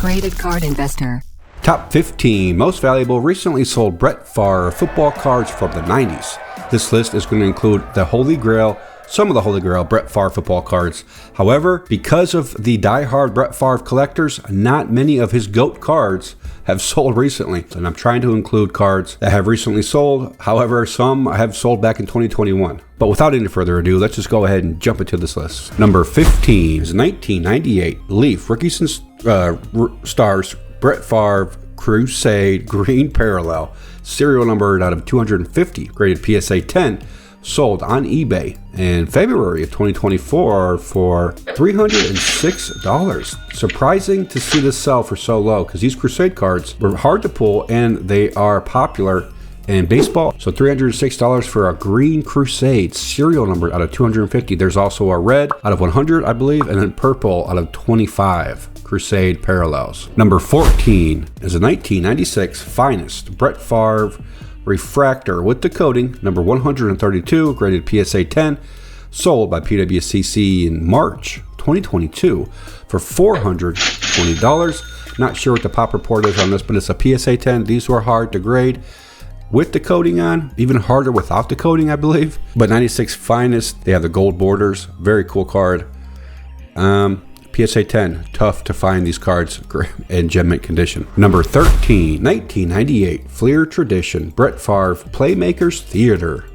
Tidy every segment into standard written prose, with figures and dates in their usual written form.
Graded card investor. Top 15 most valuable recently sold Brett Favre football cards from the 90s. This list is going to include the Holy Grail, some of the Holy Grail Brett Favre football cards. However, because of the die-hard Brett Favre collectors, not many of his GOAT cards have sold recently. And I'm trying to include cards that have recently sold. However, some have sold back in 2021. But without any further ado, let's just go ahead and jump into this list. Number 15 is 1998 Leaf Rookies and Stars Brett Favre Crusade Green Parallel, serial numbered out of 250, graded PSA 10, sold on eBay in February of 2024 for $306. Surprising to see this sell for so low, because these Crusade cards were hard to pull and they are popular in baseball. So $306 for a green Crusade, serial number out of 250. There's also a red out of 100, I believe, and then purple out of 25 Crusade parallels. Number 14 is a 1996 Finest Brett Favre Refractor with the coating, number 132, graded PSA 10, sold by PWCC in March 2022 for $420. Not sure what the pop report is on this, but it's a PSA 10. These were hard to grade with the coating on, even harder without the coating, I believe. But 96 Finest, they have the gold borders, very cool card. PSA 10, tough to find these cards in gem mint condition. Number 13, 1998 Fleer Tradition Brett Favre Playmakers Theater,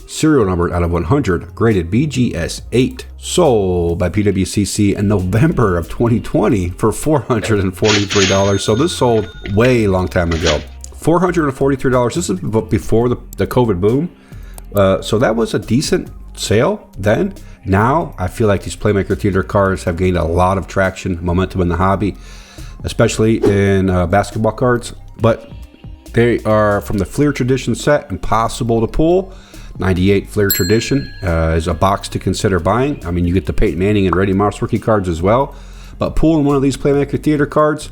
serial numbered out of 100, graded BGS 8, sold by PWCC in November of 2020 for $443. So this sold way long time ago. $443. This is before the COVID boom. So that was a decent sale then. Now, I feel like these Playmaker Theater cards have gained a lot of traction, momentum in the hobby, especially in basketball cards. But they are from the Fleer Tradition set, impossible to pull. 98 Fleer Tradition is a box to consider buying. I mean, you get the Peyton Manning and Randy Moss rookie cards as well. But pulling one of these Playmaker Theater cards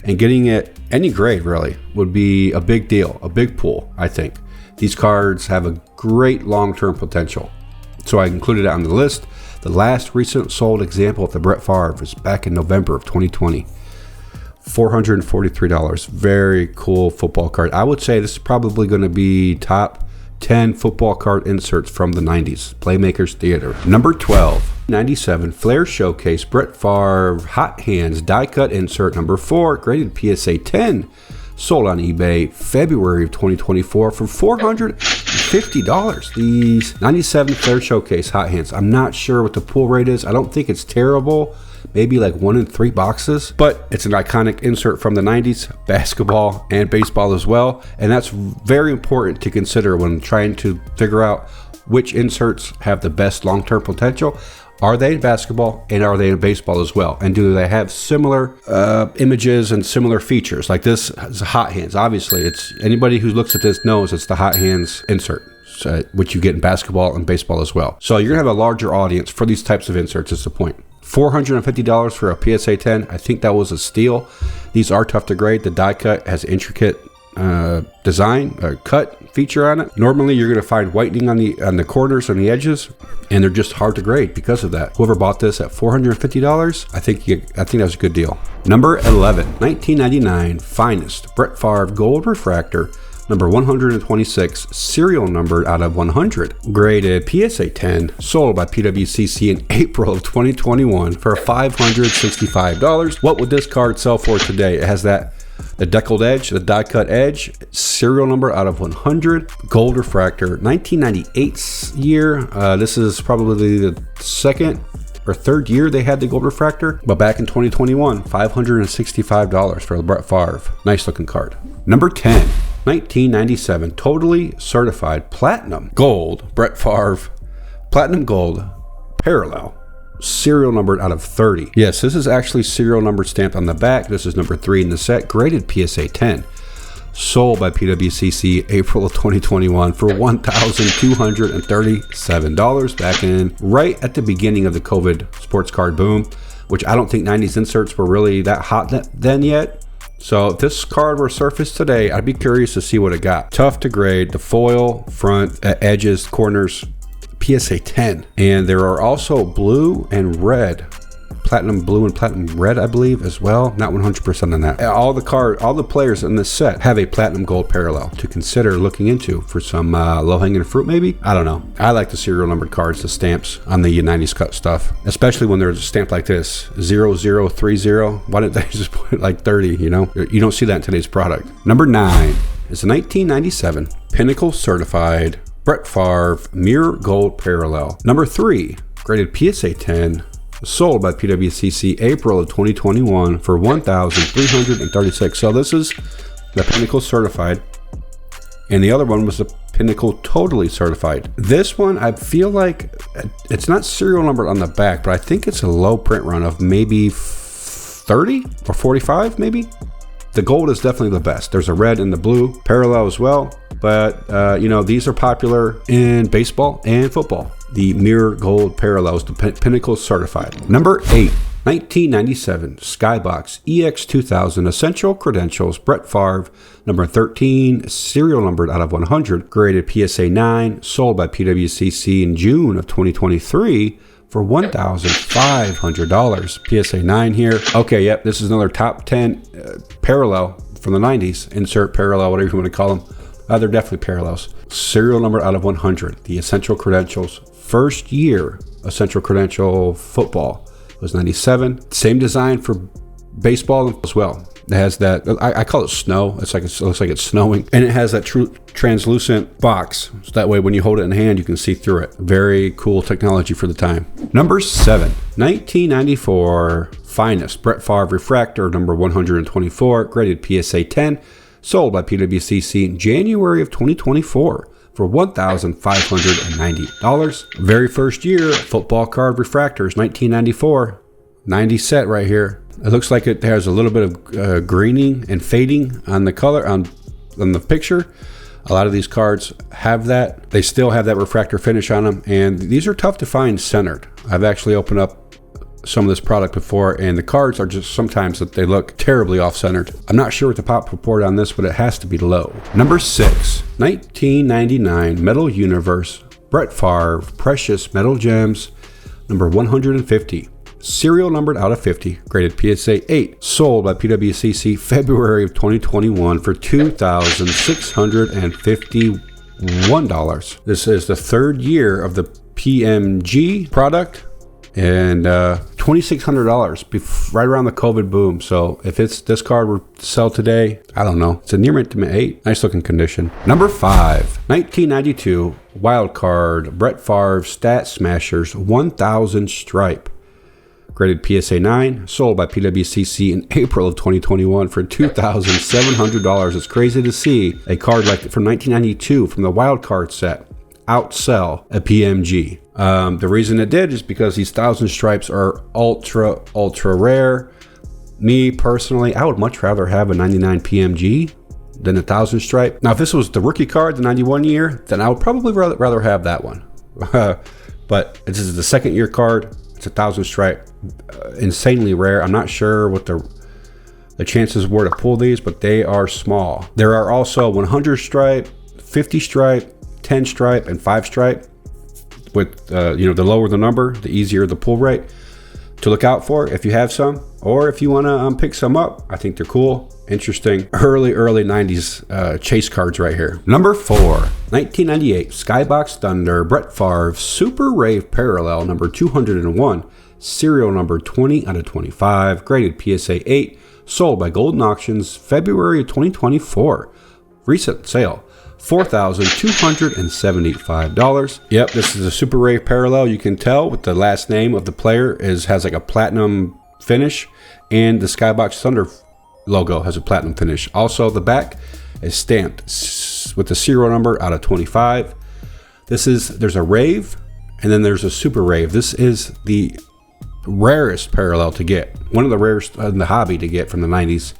and getting it any grade, really, would be a big deal, a big pull, I think. These cards have a great long-term potential. So I included it on the list. The last recent sold example of the Brett Favre was back in November of 2020. $443. Very cool football card. I would say this is probably going to be top 10 football card inserts from the 90s. Playmakers Theater. Number 12, 97 Flair Showcase Brett Favre Hot Hands die cut insert number 4, graded PSA 10. Sold on eBay February of 2024 for $450. These 97 Flair Showcase Hot Hands. I'm not sure what the pull rate is. I don't think it's terrible. Maybe like 1 in 3 boxes. But it's an iconic insert from the 90s, basketball and baseball as well. And that's very important to consider when trying to figure out which inserts have the best long-term potential. Are they in basketball and are they in baseball as well? And do they have similar images and similar features? Like this is Hot Hands. Obviously, it's anybody who looks at this knows it's the Hot Hands insert, which you get in basketball and baseball as well. So you're gonna have a larger audience for these types of inserts is the point. $450 for a PSA 10. I think that was a steal. These are tough to grade. The die cut has intricate design cut feature on it. Normally you're going to find whitening on the corners and the edges, and they're just hard to grade because of that. Whoever bought this at $450, I think that was a good deal. Number 11, 1999 Finest Brett Favre Gold Refractor number 126, serial numbered out of 100, graded PSA 10, sold by PWCC in April of 2021 for $565. What would this card sell for today? It has the deckled edge, the die cut edge, serial number out of 100, gold refractor, 1998 year. This is probably the second or third year they had the gold refractor, but back in 2021, $565 for the Brett Favre. Nice looking card. Number 10, 1997 totally certified platinum gold Brett Favre platinum gold parallel, serial numbered out of 30. Yes, this is actually serial numbered stamped on the back. This is number 3 in the set, graded PSA 10, sold by PWCC April of 2021 for $1,237 back in right at the beginning of the COVID sports card boom, which I don't think 90s inserts were really that hot then yet. So if this card were surfaced today, I'd be curious to see what it got. Tough to grade. The foil, front, edges, corners, PSA 10. And there are also blue and red platinum blue and platinum red, I believe, as well. Not 100% on that. All the players in this set have a platinum gold parallel to consider looking into for some low-hanging fruit, maybe. I don't know. I like the serial numbered cards, the stamps on the 90s cut stuff, especially when there's a stamp like this, 0030. Why didn't they just put like 30? You know, you don't see that in today's product. Number 9 is a 1997 Pinnacle certified Brett Favre mirror gold parallel. Number 3, graded PSA 10, sold by PWCC April of 2021 for $1,336. So this is the Pinnacle certified, and the other one was the Pinnacle totally certified. This one, I feel like it's not serial numbered on the back, but I think it's a low print run of maybe 30 or 45 maybe. The gold is definitely the best. There's a red and the blue parallel as well, but you know, these are popular in baseball and football. The mirror gold parallels, the Pinnacle certified. Number 8, 1997 Skybox EX2000 Essential Credentials Brett Favre, number 13, serial numbered out of 100, graded PSA 9, sold by PWCC in June of 2023 for $1,500. PSA 9 here. Okay, yep, this is another top 10 parallel from the 90s. Insert parallel, whatever you want to call them. They're definitely parallels. Serial number out of 100. The Essential Credentials. First year Essential Credential football was 97. Same design for baseball as well. It has that, I call it snow. It looks like it's snowing. And it has that true translucent box. So that way when you hold it in hand, you can see through it. Very cool technology for the time. Number 7, 1994 Finest Brett Favre Refractor, number 124, graded PSA 10, sold by PWCC in January of 2024 for $1,590. Very first year football card refractors, 1994. 90 set right here. It looks like it has a little bit of greening and fading on the color on the picture. A lot of these cards have that. They still have that refractor finish on them, and these are tough to find centered. I've actually opened up some of this product before, and the cards are just sometimes that they look terribly off-centered. I'm not sure what the pop report on this, but it has to be low. Number 6, 1999 Metal Universe Brett Favre Precious Metal Gems, number 150. Serial numbered out of 50, graded PSA 8, sold by PWCC February of 2021 for $2,651. This is the third year of the PMG product, and $2,600 right around the COVID boom. So if this card were to sell today, I don't know. It's a near mint to mint 8. Nice looking condition. Number 5, 1992 Wild Card Brett Favre Stat Smashers 1000 Stripe. Graded PSA 9, sold by PWCC in April of 2021 for $2,700. It's crazy to see a card like from 1992 from the Wild Card set outsell a PMG. The reason it did is because these 1000 stripes are ultra rare. Me personally, I would much rather have a 99 PMG than a 1000 stripe. Now, if this was the rookie card, the 91 year, then I would probably rather have that one. But this is the second year card. It's a 1000 stripe, insanely rare. I'm not sure what the chances were to pull these, but they are small. There are also 100 stripe, 50 stripe, 10 stripe, and 5 stripe. With the lower the number, the easier the pull rate. To look out for if you have some, or if you want to pick some up. I think they're cool, interesting. Early 90s chase cards right here. Number 4, 1998 Skybox Thunder Brett Favre Super Rave Parallel, number 201, serial number 20 out of 25, graded PSA 8, sold by Golden Auctions February of 2024. Recent sale, $4,275. Yep, this is a Super Rave Parallel. You can tell with the last name of the player has like a platinum finish, and the Skybox Thunder logo has a platinum finish. Also, the back is stamped with the serial number out of 25. There's a Rave, and then there's a Super Rave. This is the rarest parallel to get. One of the rarest in the hobby to get from the 90s,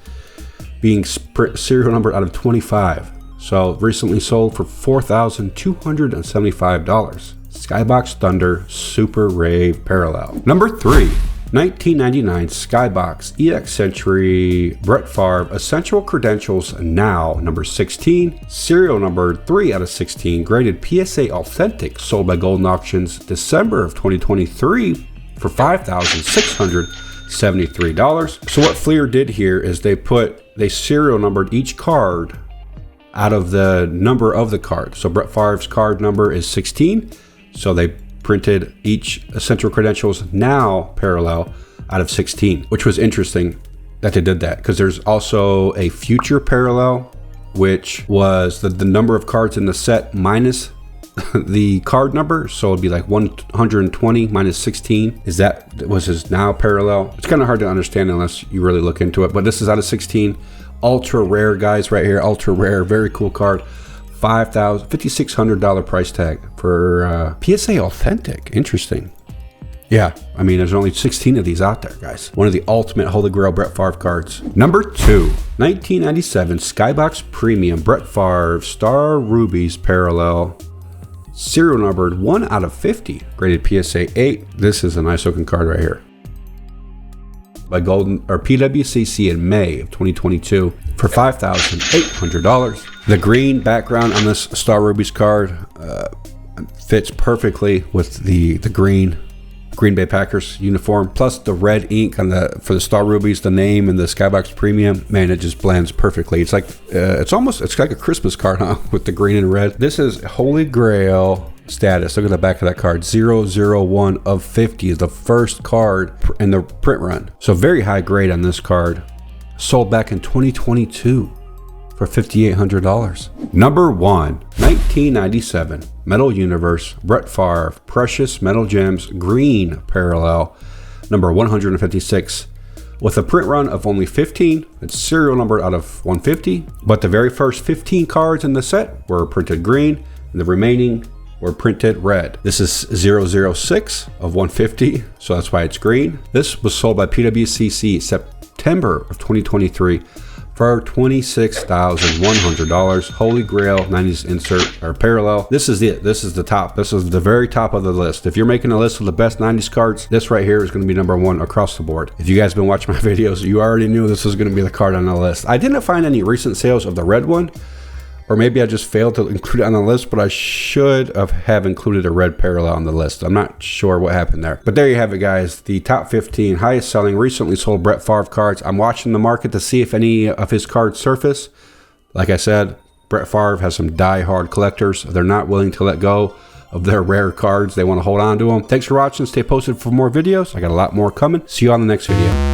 being serial number out of 25. So recently sold for $4,275. Skybox Thunder Super Rave Parallel. Number 3, 1999 Skybox EX Century Brett Favre Essential Credentials Now, number 16, serial number 3 out of 16, graded PSA Authentic, sold by Golden Auctions December of 2023 for $5,673. So what Fleer did here is they serial numbered each card out of the number of the card. So Brett Favre's card number is 16. So they printed each essential credentials now parallel out of 16, which was interesting that they did that, because there's also a future parallel, which was the number of cards in the set minus the card number. So it'd be like 120 minus 16 was his now parallel. It's kind of hard to understand unless you really look into it, but this is out of 16. Ultra rare, guys, right here. Ultra rare, very cool card. $5,600 price tag for PSA authentic. Interesting. Yeah, I mean, there's only 16 of these out there, guys. One of the ultimate Holy Grail Brett Favre cards. Number 2, 1997 Skybox Premium Brett Favre Star Rubies Parallel. Serial numbered 1 out of 50. Graded PSA 8. This is a nice looking card right here. By PWCC in May of 2022 for $5,800. The green background on this Star Rubies card fits perfectly with the Green Bay Packers uniform, plus the red ink on for the Star Rubies, the name and the Skybox Premium. Man, it just blends perfectly. It's like it's like a Christmas card, huh? With the green and red. This is Holy Grail status. Look at the back of that card. 001 of 50 is the first card in the print run. So very high grade on this card. Sold back in 2022 for $5,800. Number 1, 1997 Metal Universe Brett Favre Precious Metal Gems Green Parallel, number 156, with a print run of only 15. It's serial numbered out of 150, but the very first 15 cards in the set were printed green, and the remaining were printed red. This is 006 of 150, so that's why it's green. This was sold by PWCC September of 2023 for $26,100. Holy Grail 90s insert or parallel. This is it. This is the top. This is the very top of the list. If you're making a list of the best 90s cards, this right here is going to be number 1 across the board. If you guys have been watching my videos, you already knew this was going to be the card on the list. I didn't find any recent sales of the red one, or maybe I just failed to include it on the list, but I should have included a red parallel on the list. I'm not sure what happened there. But there you have it, guys. The top 15 highest selling recently sold Brett Favre cards. I'm watching the market to see if any of his cards surface. Like I said, Brett Favre has some die-hard collectors. They're not willing to let go of their rare cards. They want to hold on to them. Thanks for watching. Stay posted for more videos. I got a lot more coming. See you on the next video.